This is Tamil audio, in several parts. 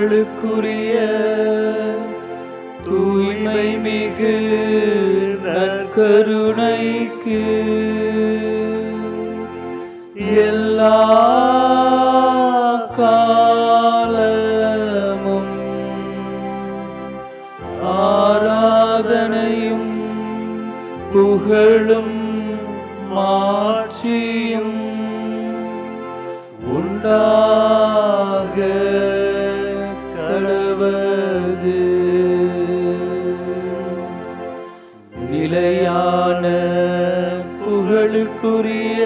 புகழுக்குரிய தூய்மை மிகு நற்கருணைக்கு எல்லா காலமும் ஆராதனையும் புகழும் மாட்சியும் உண்டாக கடவது. நிலையான புகழுக்குரிய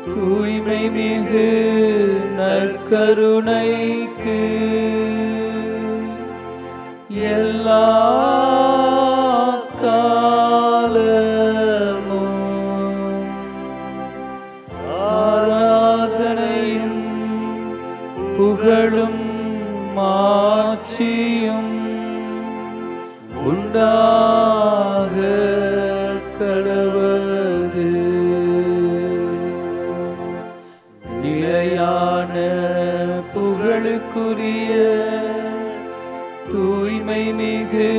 தூய்மை மிகு நற்கருணைக்கு எல்லா காலமும் ஆராதனையும் புகழும் மாட்சியும் உண்டாக கடவது. நிலையான புகழுக்குரிய தூய்மை மிகு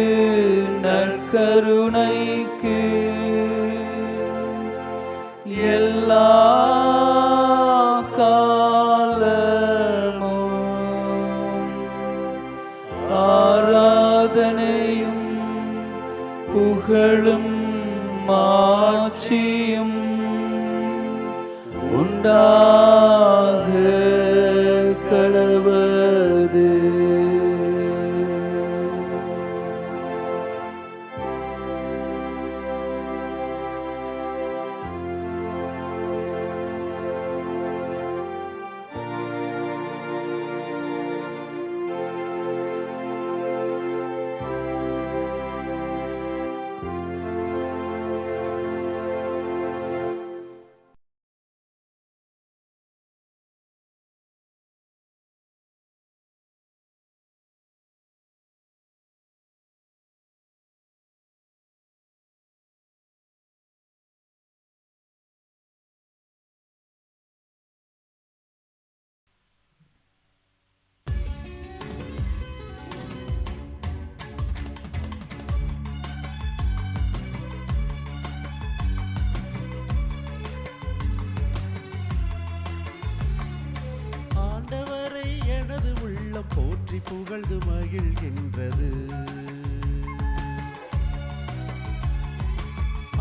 நற்கருணைக்கு எல்லா காலமும் ஆராதனையும் புகழும் மாட்சியும் உண்டாக கடவது. போற்றி புகழ்ந்து மகிழ்கின்றது.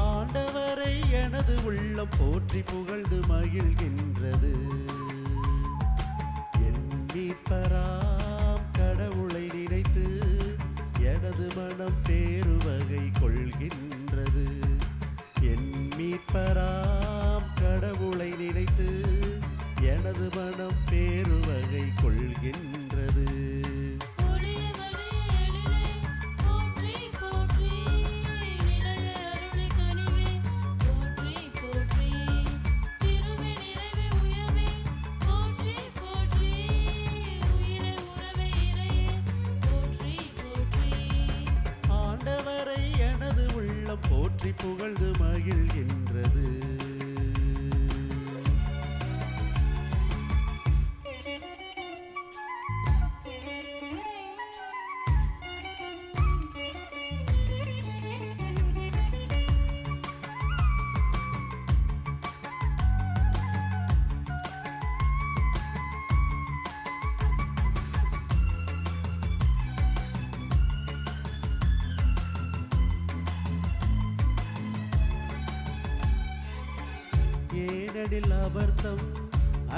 ஆண்டவரை எனது உள்ளம் போற்றி புகழ்ந்து மகிழ்கின்றது. என் மீட்பராம் கடவுளை நினைத்து எனது மனம் பேருவகை கொள்கின்றது. என் மீட்பராம் கடவுளை நினைத்து எனது மனம் பேருவகை கொள்கின்றது. ஆண்டவரை எனது உள்ளம் போற்றி புகழ்ந்து மகிழ்கின்றது. ஏனெனில் அபர்த்தம்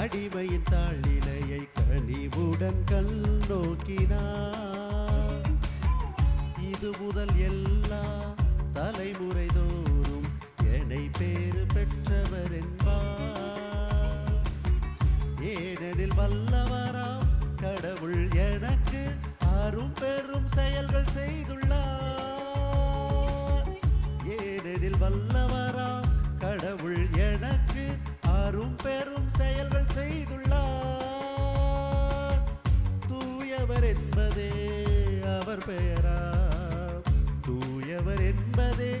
அடிமையின் தாழ்நிலையை கனிவுடன் கண் நோக்கினார். இது முதல் எல்லா தலைமுறை தோறும் என்னை பேறு பெற்றவர் என்பார். ஏனெனில் வல்லவராம் கடவுள் எனக்கு அரும் பெரும் செயல்கள் செய்துள்ளார். ஏனெனில் வல்லவராம் கடவுள் எனக்கு அரும் பெரும் செயல்கள் செய்துள்ளார். தூயவர் என்பதே அவர் பெயரா, தூயவர் என்பதே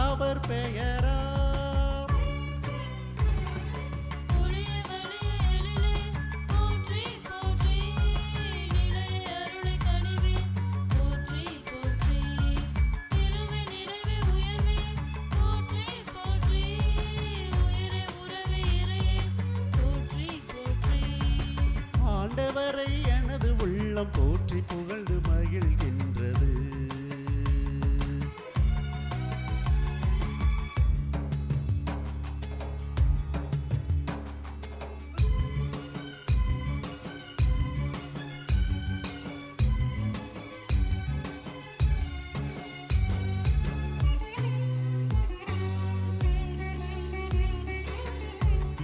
அவர் பெயரா. ஒளிய வழிய எழிலே போற்றி போற்றி நிலைய உள்ளம் போற்றி புகழ்ந்து மகிழ்கின்றது.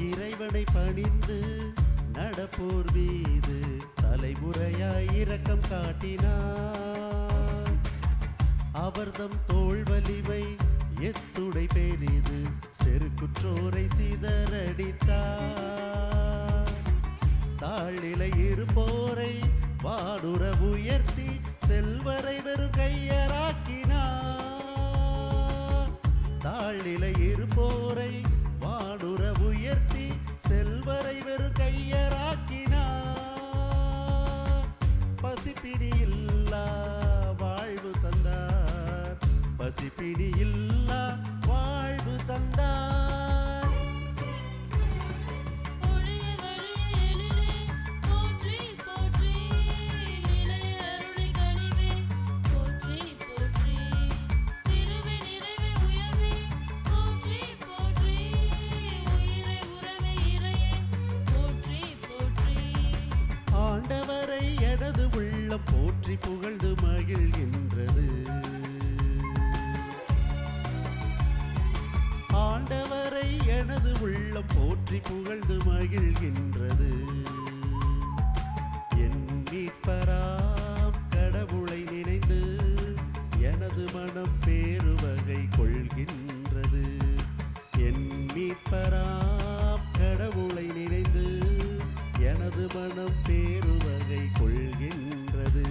இறைவனை பணிந்து நடப்போர் மீது தலைமுறையாய் இரக்கம் காட்டினார். அவர்தம் தோள் வலிமை எத்துடை பெரிது, செருக்குற்றோரை சிதறடித்தார். தாழ்நிலை இருப்போரை வானுர உயர்த்தி செல்வரை வெறும் கையராக்கினார். தாழ்நிலை இருப்போரை வானுர உயர்த்தி செல்வரை வெறும் கையராக்கினார். பசிப்பிடி இல்லா வாழ்வு தந்தார், பசிப்பிடி இல்லா வாழ்வு தந்தார். ஆண்டவரை எனது உள்ளம் போற்றி புகழ்ந்து மகிழ்கின்றது. ஆண்டவரை எனது உள்ளம் போற்றி புகழ்ந்து மகிழ்கின்றது. என் மீட்பராம் கடவுளை நினைந்து எனது மனம் பேருவகை கொள்கின்றது. என் மீட்பராம் கடவுளை நினைந்து எனது மனம் பேருவகை கொள்கின்றது.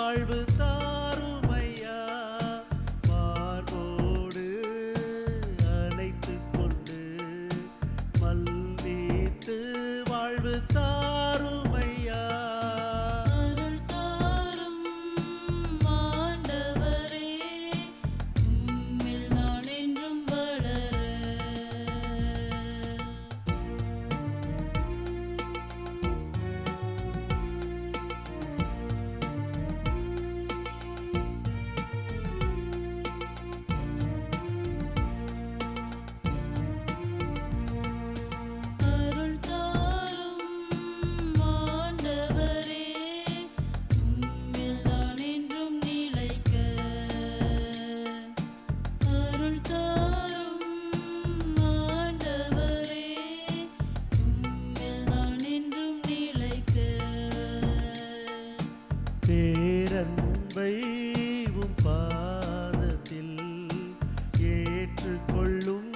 வாழ்வு தாருமையா, மார்போடு அணைத்துக் கொண்டு மல்லித்து வாழ்வு தாருமையா. அருள் தாரும் ஆண்டவரே, உம்மில் நான் என்றும் வளர. அருள் தாரும் ஆண்டவரே, உம்மில் நான் என்றும் நிலைக்க. அருள் தாரும் ஆண்டவரே, உம்மில் நான் என்றும் நிலைக்க. பேரன்பை உம் பாதத்தில் ஏற்றுக்கொள்ளும்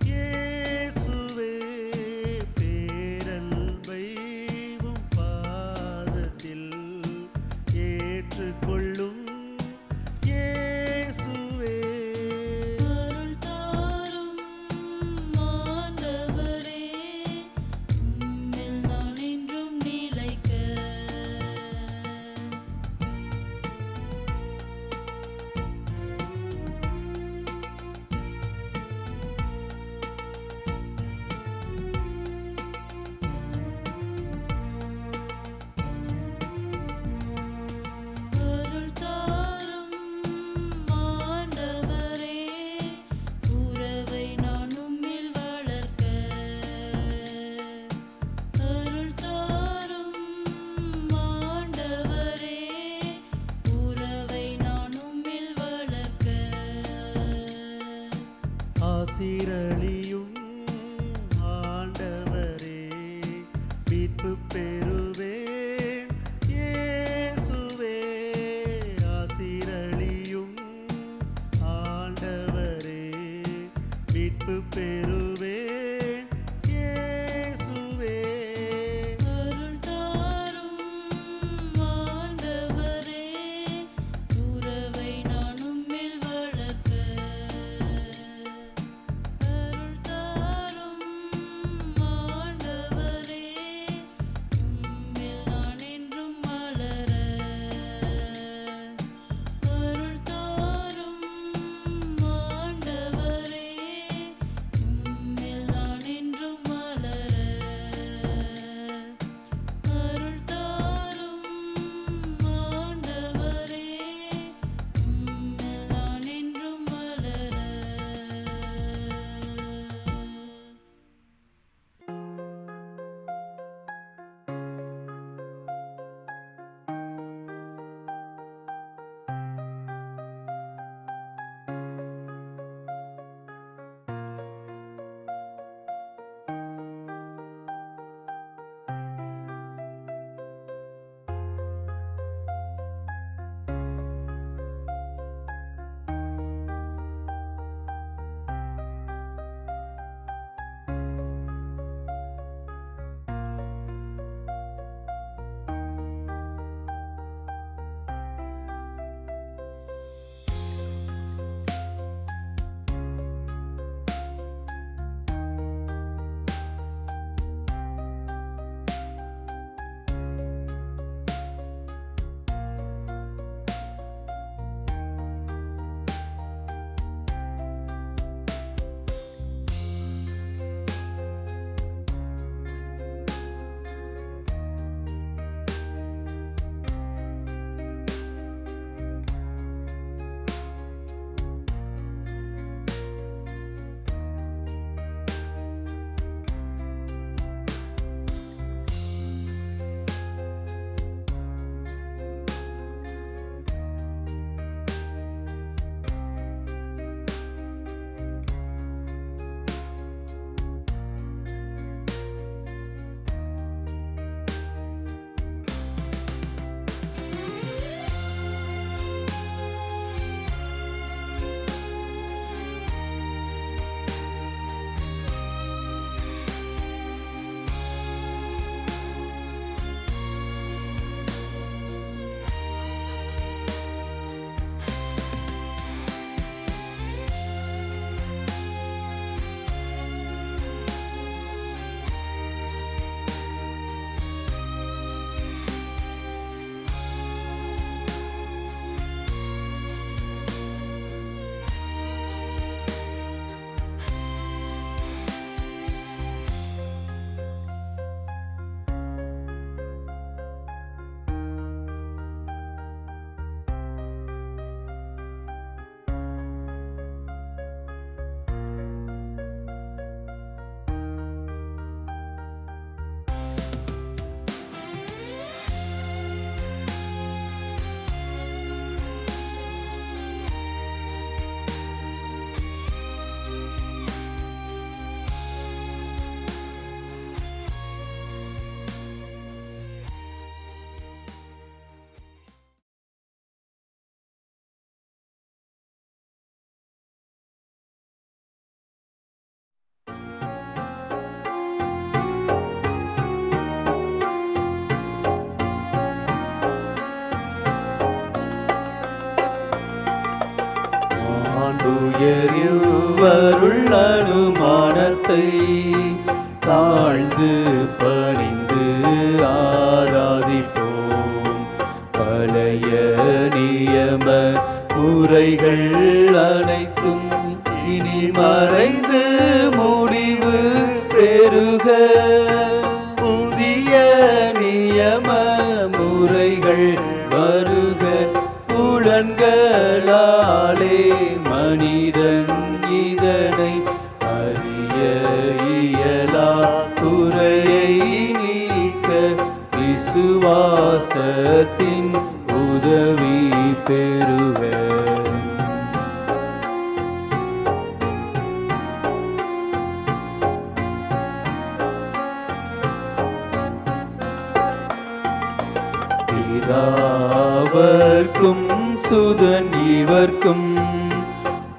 இயேசுவே, பேரன்பை உம் பாதத்தில் ஏற்றுக்கொள்ளும் இயேசுவே. அருள் தாரும் ஆண்டவரே, உம்மில் நான் என்றும் நிலைக்க. அருள் தாரும் உயர்வருள் அனுமானத்தை தாழ்ந்து பணிந்து ஆராதிப்போம். பழைய நியம முறைகள் அனைத்தும் இனி மறைந்து முடிவு பெறுக. புதிய நியம முறைகள் வருக. புலன்களாலே மனிதன் இதனை அறிய இயலா. குறையை நீக்க விசுவாசத்தின் உதவி பெறுக. பிதாவர்க்கும் சுதன் இவர்க்கும்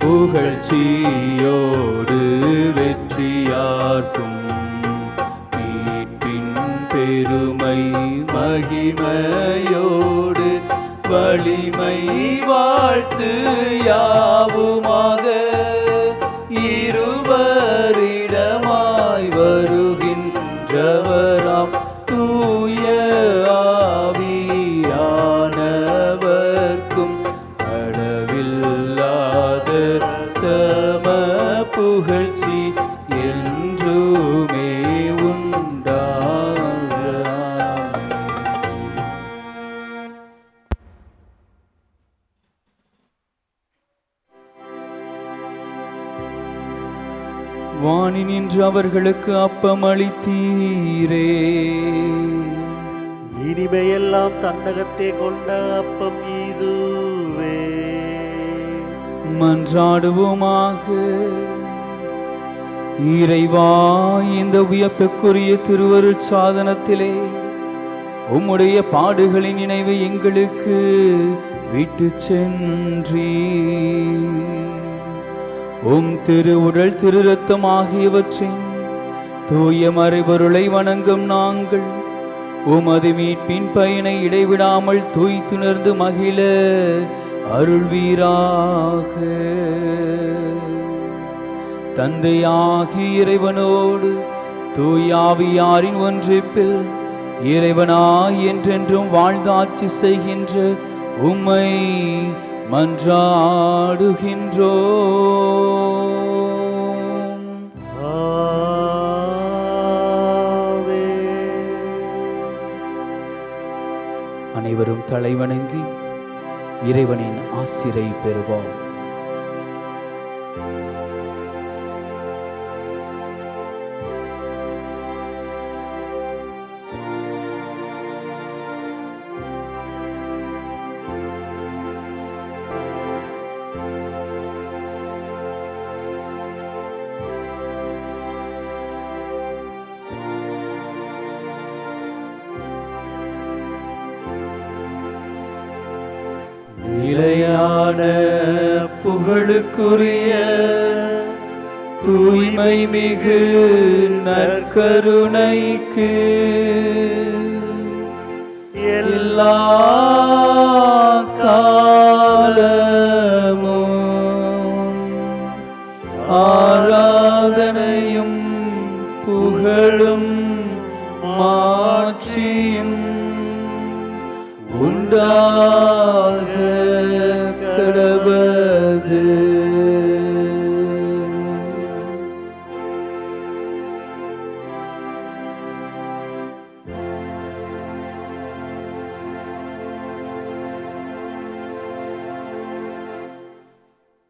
புகழ்ச்சியோடு வெற்றியார்க்கும் மீட்பின் பெருமை மகிமையோடு வலிமை வாழ்த்து யாவுமாக. இருவரிடமாய் வருகின்றவராம் தூய ஆவியானவர்க்கும் அளவில்லாத சம புகழ்ச்சி என்றுமே உண்டாக. வானி நின்று அவர்களுக்கு அப்பம் அளித்தீரே. இனிமையெல்லாம் தன்னகத்தே கொண்ட அப்பம் இதுவே. மன்றாடுவோமாக. இறைவா, இந்த வியப்புக்குரிய திருவருட் சாதனத்திலே உம்முடைய பாடுகளின் நினைவை எங்களுக்கு விட்டு சென்றீ. உம் திரு உடல் திரு ரத்தம் ஆகியவற்றின் தூய மறைபொருளை வணங்கும் நாங்கள் உமது மீட்பின் பயனை இடைவிடாமல் தூய்த்துணர்ந்து மகிழ அருள்வீராக. தந்தையாகிய இறைவனோடு தூயாவியாரின் ஒன்றிப்பில் இறைவனாய் என்றென்றும் வாழ்ந்தாட்சி செய்கின்ற உம்மை மன்றாடுகின்றோம். அனைவரும் தலைவணங்கி இறைவனின் ஆசிரை பெறுவோம். நிலையான புகழுக்குரிய தூய்மை மிகு நற்கருணைக்கு எல்லா